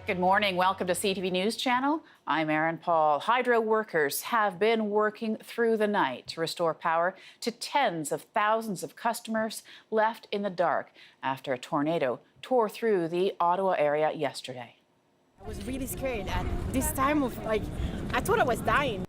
Good morning. Welcome to CTV News Channel. I'm Erin Paul. Hydro workers have been working through the night to restore power to tens of thousands of customers left in the dark after a tornado tore through the Ottawa area yesterday. I was really scared at this time of I thought I was dying.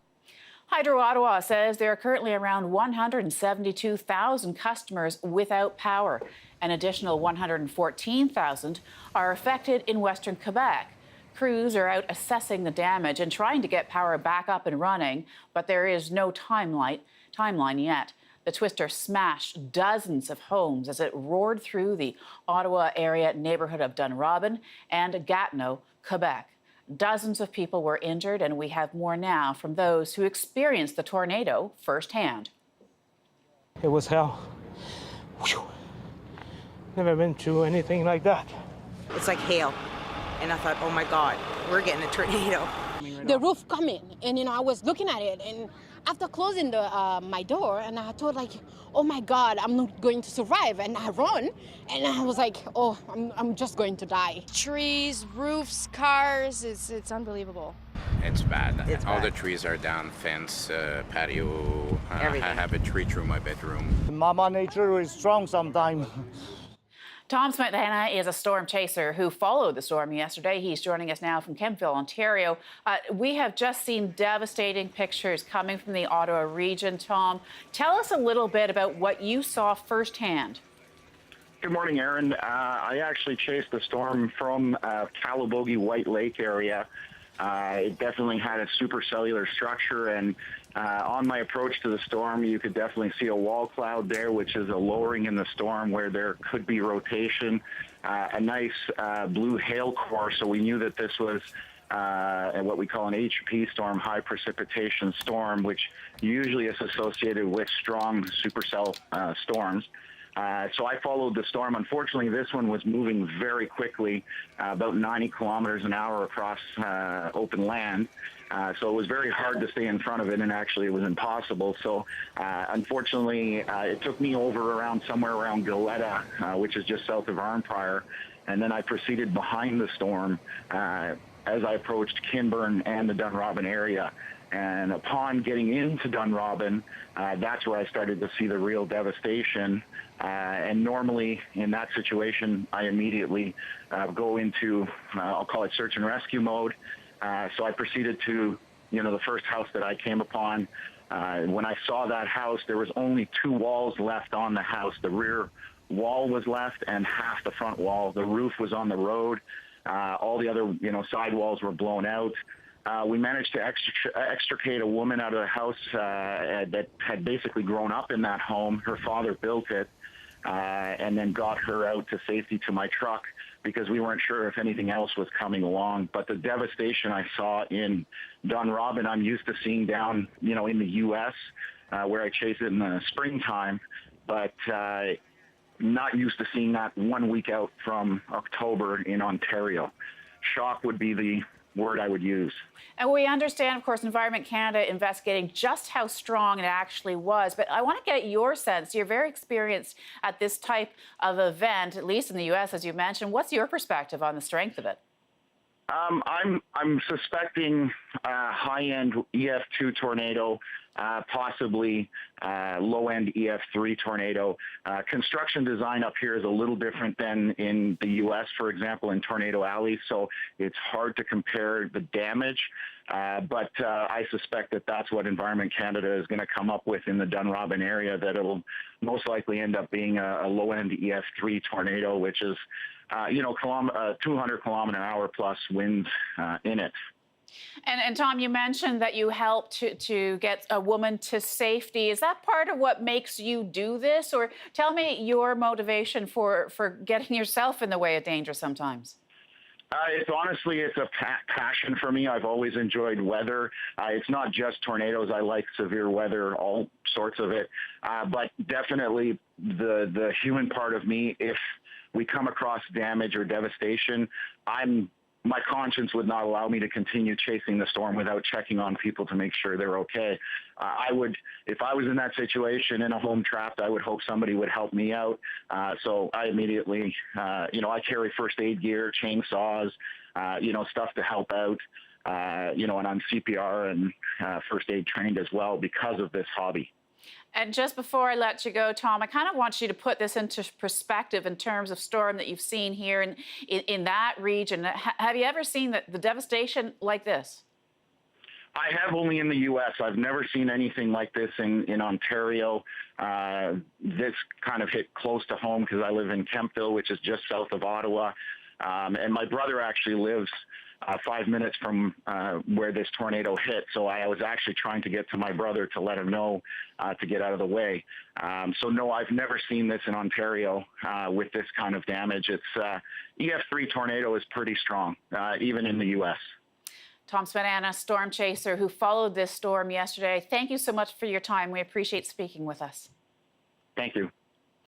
Hydro Ottawa says there are currently around 172,000 customers without power. An additional 114,000 are affected in Western Quebec. Crews are out assessing the damage and trying to get power back up and running, but there is no timeline yet. The twister smashed dozens of homes as it roared through the Ottawa-area neighborhood of Dunrobin and Gatineau, Quebec. Dozens of people were injured, and we have more now from those who experienced the tornado firsthand. It was hell. Whew. Never been through anything like that. It's like hail. And I thought, oh my God, we're getting a tornado. The roof coming, and I was looking at it, and after closing my door, and I thought like, oh my God, I'm not going to survive, and I run, and I was like, oh, I'm just going to die. Trees, roofs, cars, it's unbelievable. It's bad. It's All bad. the trees are down, fence, patio. I Everything. have a tree through my bedroom. Mama nature is strong sometimes. Tom Smith-Hanna is a storm chaser who followed the storm yesterday. He's joining us now from Kemptville, Ontario. We have just seen devastating pictures coming from the Ottawa region. Tom, tell us a little bit about what you saw firsthand. Good morning, Erin. I actually chased the storm from Calabogie White Lake area. It definitely had a supercellular structure, and on my approach to the storm, you could definitely see a wall cloud there, which is a lowering in the storm where there could be rotation, a nice blue hail core, so we knew that this was what we call an HP storm, high precipitation storm, which usually is associated with strong supercell storms. So I followed the storm. Unfortunately, this one was moving very quickly, about 90 kilometers an hour across open land. So it was very hard to stay in front of it, and actually it was impossible. So unfortunately, it took me over around somewhere around Goleta, which is just south of Arnprior. And then I proceeded behind the storm as I approached Kinburn and the Dunrobin area. And upon getting into Dunrobin, that's where I started to see the real devastation. And normally in that situation, I immediately go into, I'll call it search and rescue mode. So I proceeded to, the first house that I came upon. When I saw that house, there was only 2 walls left on the house. The rear wall was left and half the front wall. The roof was on the road. All the other, side walls were blown out. We managed to extricate a woman out of the house that had basically grown up in that home. Her father built it, and then got her out to safety to my truck because we weren't sure if anything else was coming along. But the devastation I saw in Dunrobin, I'm used to seeing down, in the U.S., where I chase it in the springtime, but not used to seeing that 1 week out from October in Ontario. Shock would be the word I would use. And we understand, of course, Environment Canada investigating just how strong it actually was. But I want to get your sense. You're very experienced at this type of event, at least in the U.S., as you mentioned. What's your perspective on the strength of it? I'm suspecting high-end EF2 tornado, possibly low-end EF3 tornado. Construction design up here is a little different than in the U.S., for example, in Tornado Alley, so it's hard to compare the damage. But I suspect that that's what Environment Canada is going to come up with in the Dunrobin area, that it'll most likely end up being a low-end EF3 tornado, which is 200 kilometer an hour plus winds in it. And Tom, you mentioned that you helped to get a woman to safety. Is that part of what makes you do this? Or tell me your motivation for getting yourself in the way of danger sometimes. It's a passion for me. I've always enjoyed weather. It's not just tornadoes. I like severe weather, all sorts of it. But definitely the human part of me, if we come across damage or devastation, I'm my conscience would not allow me to continue chasing the storm without checking on people to make sure they're okay. I would, if I was in that situation in a home trapped, I would hope somebody would help me out. So I immediately, I carry first aid gear, chainsaws, stuff to help out. And I'm CPR and first aid trained as well because of this hobby. And just before I let you go, Tom, I kind of want you to put this into perspective in terms of storm that you've seen here in that region. Have you ever seen the devastation like this? I have only in the U.S. I've never seen anything like this in Ontario. This kind of hit close to home because I live in Kemptville, which is just south of Ottawa. And my brother actually lives 5 minutes from where this tornado hit. So I was actually trying to get to my brother to let him know to get out of the way. So no, I've never seen this in Ontario with this kind of damage. It's EF3 tornado is pretty strong, even in the U.S. Tom Spadana, storm chaser who followed this storm yesterday. Thank you so much for your time. We appreciate speaking with us. Thank you.